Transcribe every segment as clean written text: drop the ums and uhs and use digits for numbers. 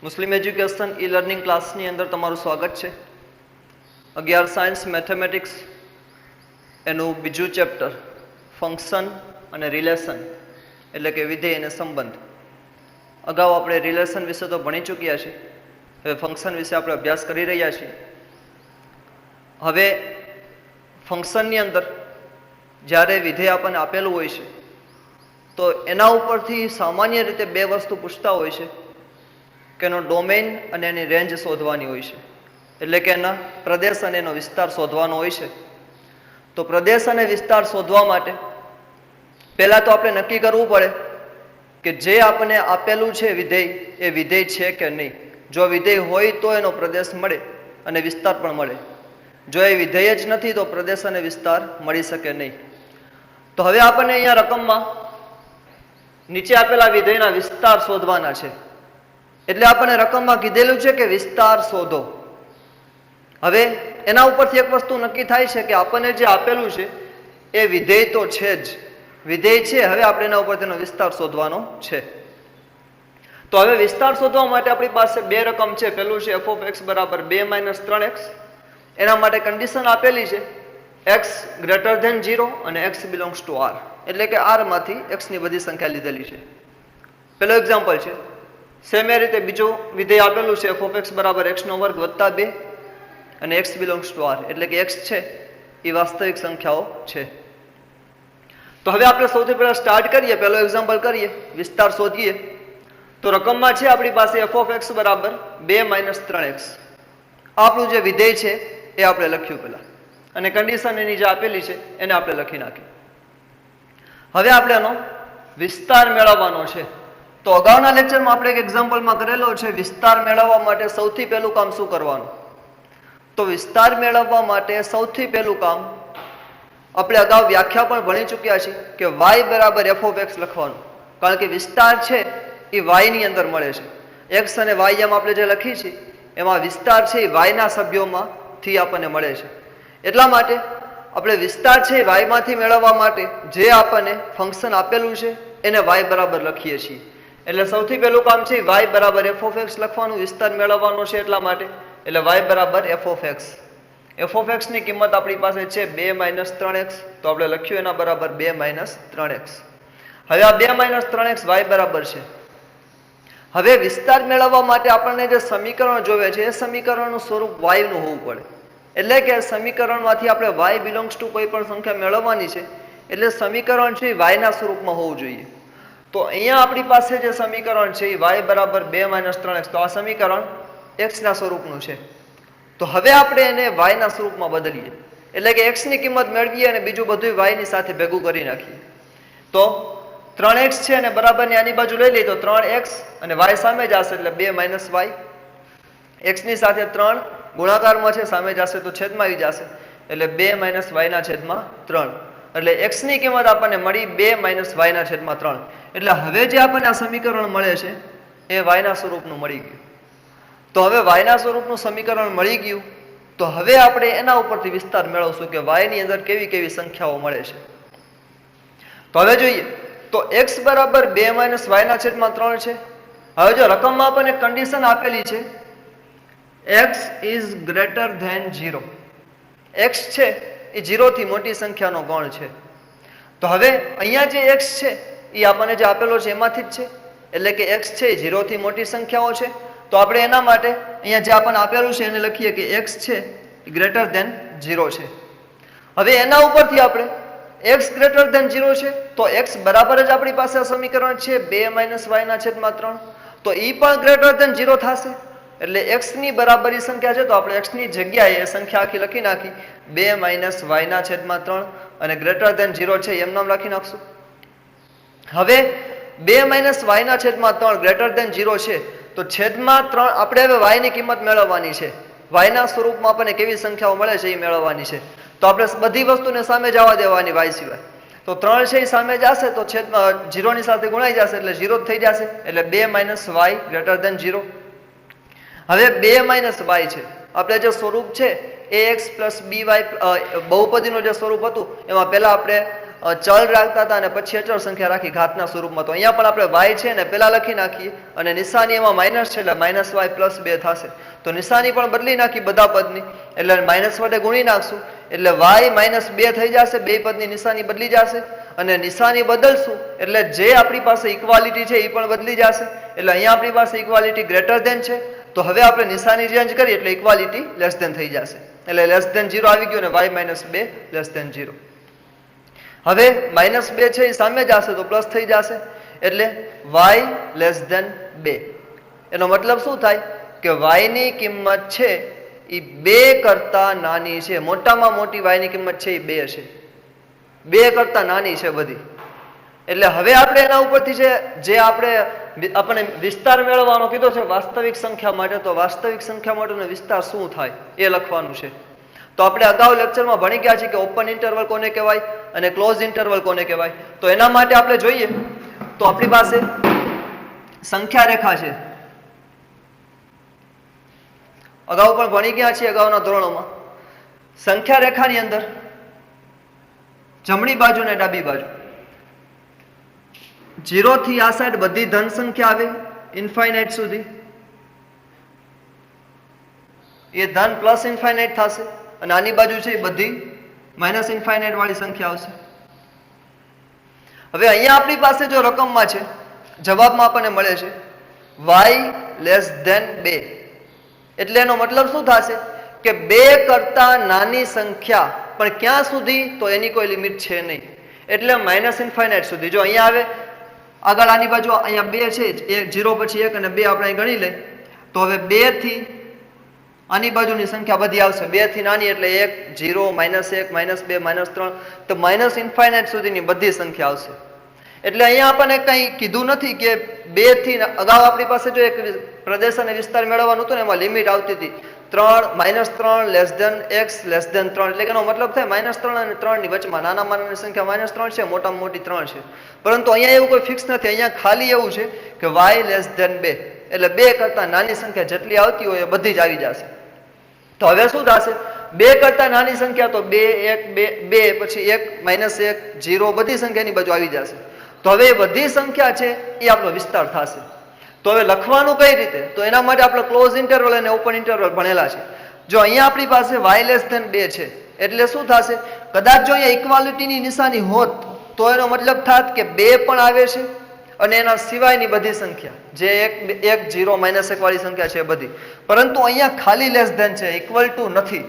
મુસ્લિમ education e learning ક્લાસની અંદર તમારું સ્વાગત છે. 11 સાયન્સ મેથેમેટિક્સ એનું બીજું ચેપ્ટર ફંક્શન અને રિલેશન એટલે કે વિધેય અને સંબંધ. અગાઉ આપણે રિલેશન વિશે તો ભણી ચૂક્યા છીએ. હવે ફંક્શન વિશે આપણે અભ્યાસ કરી રહ્યા છીએ. હવે ફંક્શનની અંદર જ્યારે વિધેય આપણને આપેલું હોય છે તો એના ઉપરથી સામાન્ય રીતે બે વસ્તુ પૂછતા હોય છે કે એનો ડોમેઇન અને એની રેન્જ શોધવાની હોય છે. એટલે કે એના પ્રદેશ અને એનો વિસ્તાર શોધવાનો હોય છે. તો પ્રદેશ અને વિસ્તાર શોધવા માટે પહેલાં તો આપણે નક્કી કરવું પડે કે જે આપણને આપેલું છે વિધેય એ વિધેય છે કે નહીં. જો વિધેય હોય તો એનો પ્રદેશ મળે અને વિસ્તાર પણ મળે. જો એ વિધેય જ નથી તો પ્રદેશ અને વિસ્તાર મળી શકે નહીં. તો હવે આપણને અહીંયા રકમમાં નીચે આપેલા વિધેયના વિસ્તાર શોધવાના છે. એટલે આપણને રકમમાં કીધેલું છે કે વિસ્તાર શોધો. હવે એના ઉપરથી એક વસ્તુ નક્કી થાય છે કે આપણને જે આપેલું છે એ વિધેય તો છે જ, વિધેય છે. હવે આપણે એના ઉપર તેનો વિસ્તાર શોધવાનો છે. તો હવે વિસ્તાર શોધવા માટે આપણી પાસે બે રકમ છે. પેલું છે f (x) બરાબર 2 - 3x. એના માટે કન્ડિશન આપેલી છે x > 0 અને x belongs to r. એટલે કે r માંથી x ની બધી સંખ્યા લીધેલી છે. પેલો એક્ઝામ્પલ છે. સેમ એ રીતે બીજું વિધેય આપેલું છે f (x) બરાબર x² + 2 અને x belongs to r. એટલે કે x છે એ વાસ્તવિક સંખ્યાઓ છે. તો હવે આપણે સૌથી પહેલા સ્ટાર્ટ કરીએ, પહેલો એક્ઝામ્પલ કરીએ, વિસ્તાર શોધીએ. તો રકમમાં છે આપણી પાસે f (x) બરાબર 2 - 3x. આપણું જે વિધેય છે એ આપણે લખ્યું પહેલા અને કન્ડિશન એની જે આપેલી છે એને આપણે લખી નાખી. હવે આપણે એનો વિસ્તાર મેળવવાનો છે. તો અગાઉના લેક્ચરમાં આપણે એક એક્ઝામ્પલમાં કરેલો છે વિસ્તાર મેળવવા માટે સૌથી પહેલું કામ શું કરવાનું. તો વિસ્તાર મેળવવા માટે સૌથી પહેલું કામ આપણે અગાઉ વ્યાખ્યા પણ ભણી ચૂક્યા છીએ કે y બરાબર f (x) લખવાનું. કારણ કે વિસ્તાર છે એ y ની અંદર મળે છે. x અને y એમ આપણે જે લખી છે એમાં વિસ્તાર છે એ y ના સભ્યોમાંથી આપણને મળે છે. એટલા માટે આપણે વિસ્તાર છે y માંથી મેળવવા માટે જે આપણને ફંક્શન આપેલું છે એને y બરાબર લખીએ છીએ. એટલે સૌથી પહેલું કામ છે y બરાબર f (x) લખવાનું, વિસ્તાર મેળવવાનો છે એટલા માટે. એટલે y બરાબર f (x). f (x) ની કિંમત આપણી પાસે છે 2 - 3x. તો આપણે લખ્યું એના બરાબર 2 - 3x. હવે આ 2 - 3x y બરાબર છે. હવે વિસ્તાર મેળવવા માટે આપણને જે સમીકરણ જોવે છે એ સમીકરણનું સ્વરૂપ y નું હોવું પડે. એટલે કે સમીકરણમાંથી આપણે y belongs to કોઈ પણ સંખ્યા મેળવવાની છે એટલે સમીકરણ છે એ y ના સ્વરૂપમાં હોવું જોઈએ. તો અહીંયા આપણી પાસે જે સમીકરણ છે એ y બરાબર 2 - 3x. તો આ સમીકરણ x ના સ્વરૂપનું છે. તો હવે આપણે એને y ના સ્વરૂપમાં બદલીએ. એટલે કે x ની કિંમત મેળવીએ અને બીજું બધું y ની સાથે ભેગું કરી નાખીએ. તો 3x છે અને બરાબરની આની બાજુ લઈ લઈએ તો 3x અને y સામે જશે એટલે 2 - y. x ની સાથે 3 ગુણાકારમાં છે, સામે જશે તો છેદમાં આવી જશે એટલે 2 - y ના છેદમાં 3. એટલે x ની કિંમત આપણને મળી 2 - y ના છેદમાં 3. એટલે હવે જે આપણને આ સમીકરણ મળે છે એ y ના સ્વરૂપનું મળી ગયું. તો હવે y ના સ્વરૂપનું સમીકરણ મળી ગયું તો હવે આપણે એના ઉપરથી વિસ્તાર મેળવશું કે y ની અંદર કેવી કેવી સંખ્યાઓ મળે છે. તો હવે જોઈએ તો x બરાબર 2 - y ના છેદમાં 3 છે. હવે જો રકમમાં આપણને કન્ડિશન આપેલી છે x > 0. x છે એ 0 થી મોટી સંખ્યાનો ગણ છે. તો હવે અહીંયા જે x છે એ આપણને જે આપેલો છે એમાંથી જ છે. એટલે કે x છે એ 0 થી મોટી સંખ્યાઓ છે. તો આપણે એના માટે અહીંયા જે આપણને આપેલું છે એને લખીએ કે x છે એ > 0 છે. હવે એના ઉપરથી આપણે x > 0 છે તો x બરાબર જ આપણી પાસે આ સમીકરણ છે 2 - y ના છેદમાં 3. તો એ પણ > 0 થશે. એટલે x ની બરાબરી સંખ્યા છે તો આપણે x ની જગ્યાએ એ સંખ્યા આખી લખી નાખી 2 - y ના છેદમાં 3 અને > 0 છે એમ નામ લખી નાખશું. હવે 2 - y ના છેદમાં 3 > 0 છે તો છેદમાં 3 આપણે હવે y ની કિંમત મેળવવાની છે. y ના સ્વરૂપમાં આપણને કેવી સંખ્યાઓ મળે છે એ મેળવવાની છે. તો આપણે બધી વસ્તુને સામે જવા દેવાની y સિવાય. તો 3 છે એ સામે જશે તો છેદમાં 0 ની સાથે ગુણાઈ જશે એટલે 0 થઈ જશે. એટલે 2 - y > 0. હવે 2 - y છે આપણે જે સ્વરૂપ છે ax + by બહુપદીનું જે સ્વરૂપ હતું એમાં પહેલા આપણે ચલ રાખતા હતા અને પછી અચળ સંખ્યા રાખી ઘાતના સ્વરૂપમાં. તો અહીંયા પણ આપણે y છે ને પેલા લખી નાખીએ અને નિશાની એમાં માઇનસ છે એટલે -y + 2 થશે. તો નિશાની પણ બદલી નાખી બધા પદની એટલે માઇનસ વડે ગુણી નાખશું એટલે y -2 થઈ જશે. બે પદની નિશાની બદલી જશે અને નિશાની બદલશું એટલે જે આપણી પાસે ઇક્વાલિટી છે એ પણ બદલી જશે. એટલે અહીંયા આપણી પાસે ઇક્વાલિટી ગ્રેટર ધેન છે તો હવે આપણે નિશાની ચેન્જ કરીએ એટલે ઇક્વાલિટી લેસ ધેન થઈ જશે. એટલે લેસ ધેન 0 આવી ગયું અને y -2 લેસ ધેન 0. હવે -2 છે એ સામે જશે તો પ્લસ થઈ જશે એટલે y લેસ ધેન 2. એનો મતલબ શું થાય કે y ની કિંમત છે એ 2 કરતા નાની છે. મોટામાં મોટી y ની કિંમત છે એ 2 છે. 2 કરતા નાની છે બધી. એટલે હવે આપણે એના ઉપરથી જે આપણે વિસ્તાર મેળવવાનો કીધો છે વાસ્તવિક સંખ્યા માટે, તો વાસ્તવિક સંખ્યા માટેનો વિસ્તાર શું થાય એ લખવાનું છે. તો આપણે અગાઉ લેક્ચરમાં ભણી ગયા છીએ કે ઓપન ઇન્ટરવલ કોને કહેવાય અને ક્લોઝ ઇન્ટરવલ કોને કહેવાય. તો એના માટે આપણે જોઈએ તો આપણી પાસે સંખ્યા રેખા છે. અગાઉ પણ ભણી ગયા છીએ અગાઉના ધોરણોમાં. સંખ્યા રેખાની અંદર જમણી બાજુ ને ડાબી બાજુ 0 થી આ સાઈડ બધી ધન સંખ્યા આવે ઇન્ફાઇનાઇટ સુધી, એ ધન પ્લસ ઇન્ફાઇનાઇટ થશે અને આની બાજુ છે એ બધી માઇનસ ઇન્ફાઇનાઇટ વાળી સંખ્યા આવશે. હવે અહીંયા આપણી પાસે જો રકમમાં છે જવાબમાં આપણને મળે છે y લેસ ધેન 2. એટલે એનો મતલબ શું થશે કે 2 કરતા નાની સંખ્યા પણ ક્યાં સુધી, તો એની કોઈ લિમિટ છે નહીં. એટલે માઇનસ ઇન્ફાઇનાઇટ સુધી. જો અહીંયા આવે આગળ આની બાજુ અહીંયા 2 છે, 0 પછી 1 અને 2 આપણે ગણી લઈએ તો હવે 2 થી આની બાજુની સંખ્યા બધી આવશે. 2 થી નાની એટલે 1 0 -1 -2 -3 તો માઇનસ ઇન્ફાઇનાઇટ સુધીની બધી સંખ્યા આવશે. એટલે અહીંયા આપણને કંઈ કીધું નથી કે 2 થી અગાઉ આપણી પાસે જો એક પ્રદેશ અને વિસ્તાર મેળવવાનું હતું ને એમાં લિમિટ આવતી હતી 3 -3 less than x less than 3. એટલે કે એનો મતલબ થાય -3 અને 3 ની વચમાં નાનામાં નાની સંખ્યા -3 છે, મોટામાં મોટી 3 છે. પરંતુ અહીંયા એવું કોઈ ફિક્સ નથી. અહીંયા ખાલી એવું છે કે y લેસ ધેન 2 એટલે 2 કરતા નાની સંખ્યા જેટલી આવતી હોય એ બધી જ આવી જશે. તો હવે શું થશે 2 કરતા નાની સંખ્યા તો 2 1 2 પછી 1 -1 0 બધી સંખ્યાની બાજુ આવી જશે. તો હવે એ બધી સંખ્યા છે એ આપણો વિસ્તાર થશે. તો હવે લખવાનું કઈ રીતે, તો એના માટે આપણે ક્લોઝ ઇન્ટરવલ અને ઓપન ઇન્ટરવલ ભણેલા છે. જો અહીંયા આપણી પાસે y લેસ ધેન 2 છે એટલે શું થશે, કદાચ જો અહીંયા ઇક્વાલિટીની નિશાની હોત તો એનો મતલબ થાત કે 2 પણ આવે છે અને એના સિવાયની બધી સંખ્યા જે 1 0 -1 વાળી સંખ્યા છે બધી. પરંતુ અહીંયા ખાલી લેસ ધેન છે, ઇક્વલ ટુ નથી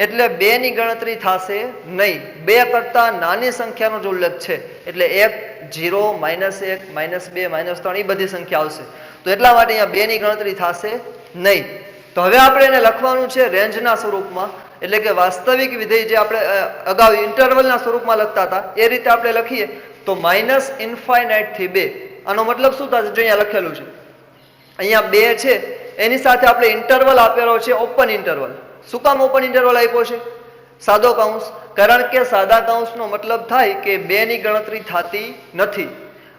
એટલે 2 ની ગણતરી થશે નહીં. 2 કરતા નાની સંખ્યાનો જ ઉલ્લેખ છે એટલે 1 0 -1 -2 -3 એ બધી સંખ્યા આવશે. તો એટલા માટે અહીંયા 2 ની ગણતરી થશે નહીં. તો હવે આપણે એને લખવાનું છે રેન્જના સ્વરૂપમાં. એટલે કે વાસ્તવિક વિધેય જે આપણે અગાઉ ઇન્ટરવલના સ્વરૂપમાં લખતા હતા એ રીતે આપણે લખીએ તો માઇનસ ઇન્ફાઇનાઇટ થી 2. આનો મતલબ શું થશે, જો અહીંયા લખેલું છે અહીંયા 2 છે એની સાથે આપણે ઇન્ટરવલ આપેલો છે ઓપન ઇન્ટરવલ. શું કામ ઓપન ઇન્ટરવલ આપ્યો છે, સાદો કૌંસ, કારણ કે સાદા કૌંસનો મતલબ થાય કે 2 ની ગણતરી થતી નથી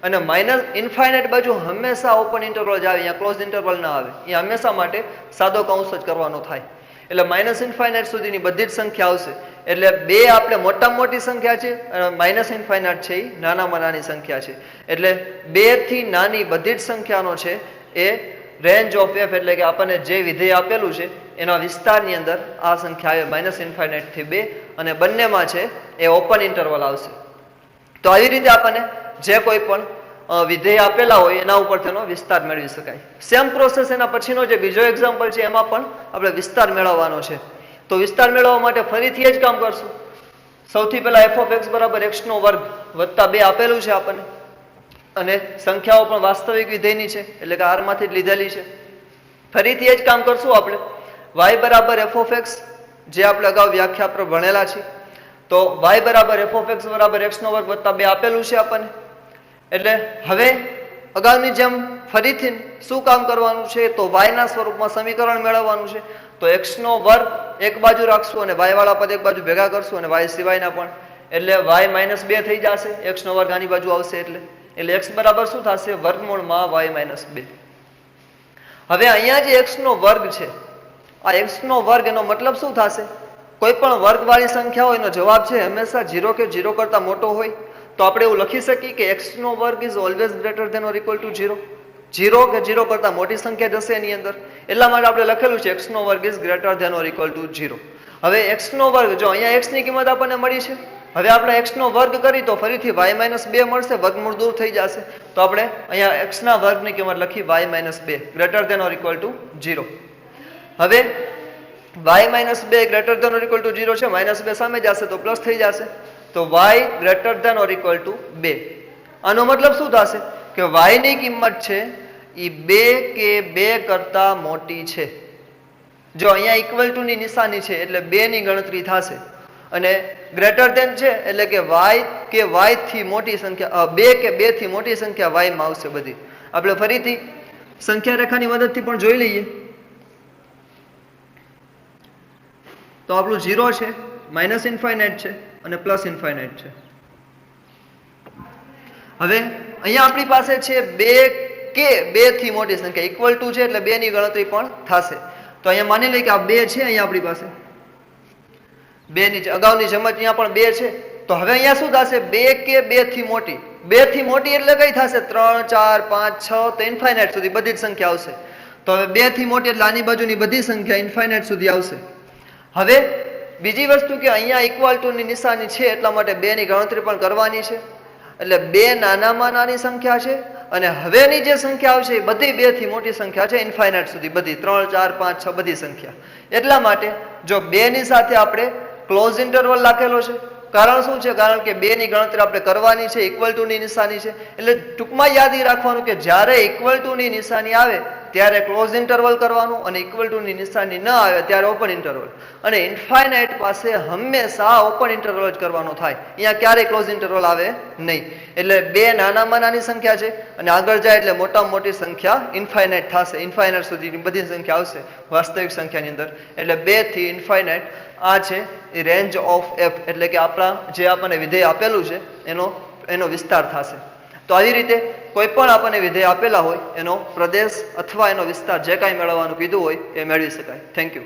અને માઇનસ ઇન્ફાઇનાઇટ બાજુ હંમેશા ઓપન ઇન્ટરવલ જ આવે, અહીંયા ક્લોઝ ઇન્ટરવલ ના આવે. અહીંયા હંમેશા માટે સાદો કૌંસ જ કરવાનો થાય. એટલે માઇનસ ઇન્ફાઇનાઇટ સુધીની બધી જ સંખ્યા આવશે. એટલે 2 આપણે મોટામાં મોટી સંખ્યા છે અને માઇનસ ઇન્ફાઇનાઇટ છે એ નાનામાં નાની સંખ્યા છે. એટલે 2 થી નાની બધી જ સંખ્યાનો છે એ રેન્જ ઓફ f એટલે કે આપણને જે વિધેય આપેલું છે એના વિસ્તારની અંદર આ સંખ્યા આવે માઇનસ ઇન્ફાઇનાઇટ થી 2 અને બંનેમાં છે એ ઓપન ઇન્ટરવલ આવશે. તો આવી રીતે આપણને જે કોઈ પણ વિધેય આપેલા હોય એના ઉપર તેનો વિસ્તાર મેળવી શકાય. સેમ પ્રોસેસ એના પછીનો જે બીજો એક્ઝામ્પલ છે એમાં પણ આપણે વિસ્તાર મેળવવાનો છે. તો વિસ્તાર મેળવવા માટે ફરીથી એ જ કામ કરશું. સૌથી પહેલા f (x) = x² વત્તા 2 આપેલું છે આપણને અને સંખ્યાઓ પણ વાસ્તવિક વિધેયની છે એટલે કે r માંથી જ લીધેલી છે. ફરીથી એ જ કામ કરશું આપણે. y = f(x) જે આપણે અગાઉ વ્યાખ્યા પર ભણેલા છે. તો y = f(x) = x² વત્તા 2 આપેલું છે આપણને. એટલે હવે અગાઉની જેમ ફરીથી શું કામ કરવાનું છે, તો y ના સ્વરૂપમાં સમીકરણ મેળવવાનું છે. તો x² એક બાજુ રાખશું અને y વાળા પદ એક બાજુ ભેગા કરશું અને y સિવાયના પણ. એટલે y -2 થઈ જશે, x² આની બાજુ આવશે એટલે x બરાબર શું થશે, વર્ગમૂળમાં y -2. હવે અહીંયા જે x² છે આ x² એનો મતલબ શું થશે, કોઈ પણ વર્ગવાળી સંખ્યા હોય એનો જવાબ છે હંમેશા 0 કે 0 કરતા મોટો હોય તો આપણે એવું લખી શકીએ કે x નો વર્ગ is always greater than or equal to 0. 0 કે 0 કરતા મોટી સંખ્યા જશે એની અંદર, એટલા માટે આપણે લખેલું છે x નો વર્ગ is greater than or equal to 0. હવે x નો વર્ગ, જો અહીંયા x ની કિંમત આપણને મળી છે, હવે આપણે x નો વર્ગ કરી તો ફરીથી y - 2 મળશે, વર્ગમૂળ દૂર થઈ જશે, તો આપણે અહીંયા x ના વર્ગની કિંમત લખી y - 2 greater than or equal to 0. હવે y - 2 greater than or equal to 0 છે, -2 સામે જશે તો પ્લસ થઈ જશે, તો y greater than or equal to 2. આનો મતલબ શું થશે કે y ની કિંમત છે એ 2 કે 2 કરતા મોટી છે. જો અહીંયા ઇક્વલ ટુ ની નિશાની છે એટલે 2 ની ગણતરી થશે, અને ગ્રેટર ધેન છે એટલે કે y થી મોટી સંખ્યા, 2 કે 2 થી મોટી સંખ્યા y માં આવશે બધી. આપણે ફરીથી સંખ્યા રેખાની મદદથી પણ જોઈ લઈએ. તો આપણું 0 છે, માઇનસ ઇન્ફાઇનાઇટ છે અને પ્લસ ઇન્ફાઇનાઇટ છે. હવે અહીંયા આપણી પાસે છે 2 કે 2 થી મોટી સંખ્યા, ઇક્વલ ટુ છે એટલે 2 ની ગણતરી પણ થશે. તો અહીંયા માની લઈએ કે આ 2 છે, અહીંયા આપણી પાસે 2 ની અગાઉની જેમ જ અહીંયા પણ 2 છે, તો હવે અહીંયા શું થશે, 2 કે 2 થી મોટી, 2 થી મોટી એટલે કઈ થશે, 3 4 5 6 તો ઇન્ફાઇનાઇટ સુધી બધી જ સંખ્યા આવશે. તો હવે 2 થી મોટી એટલે આની બાજુની બધી સંખ્યા ઇન્ફાઇનાઇટ સુધી આવશે. હવે બીજી વસ્તુ કે અહીંયા ઇક્વલ ટુ ની નિશાની છે એટલા માટે 2 ની ગણતરી પણ કરવાની છે, એટલે 2 નાનામાં નાની સંખ્યા છે, અને હવેની જે સંખ્યા આવશે એ બધી 2 થી મોટી સંખ્યા છે, ઇન્ફાઇનાઇટ સુધી બધી 3 4 5 6 બધી સંખ્યા. એટલા માટે જો 2 ની સાથે આપણે ક્લોઝ ઇન્ટરવલ રાખેલો છે, કારણ શું છે, કારણ કે 2 ની ગણતરી આપણે કરવાની છે, ઇક્વલ ટુ ની નિશાની છે, એટલે ટૂંકમાં યાદ રાખવાનું કે જ્યારે ઇક્વલ ટુ ની નિશાની આવે ત્યારે ક્લોઝ ઇન્ટરવલ કરવાનું, અને ઇક્વલ ટુ ની નિશાની ન આવે ત્યારે ઓપન ઇન્ટરવલ, અને ઇન્ફાઇનાઇટ પાસે હંમેશા ઓપન ઇન્ટરવલ જ કરવાનો થાય, અહીંયા ક્યારેય ક્લોઝ ઇન્ટરવલ આવે નહીં. એટલે 2 નાનામાં નાની સંખ્યા છે, અને આગળ જાય એટલે મોટામાં મોટી સંખ્યા ઇન્ફાઇનાઇટ થશે, ઇન્ફાઇનાઇટ સુધીની બધી સંખ્યા આવશે વાસ્તવિક સંખ્યાની અંદર. એટલે 2 થી ઇન્ફાઇનાઇટ આ છે એ રેન્જ ઓફ f, એટલે કે આપણા જે આપણને વિધેય આપેલું છે એનો વિસ્તાર થશે. તો આવી રીતે કોઈ પણ આપણને વિધેય આપેલા હોય એનો પ્રદેશ અથવા એનો વિસ્તાર જે કાંઈ મેળવવાનું કીધું હોય એ મેળવી શકાય. Thank you.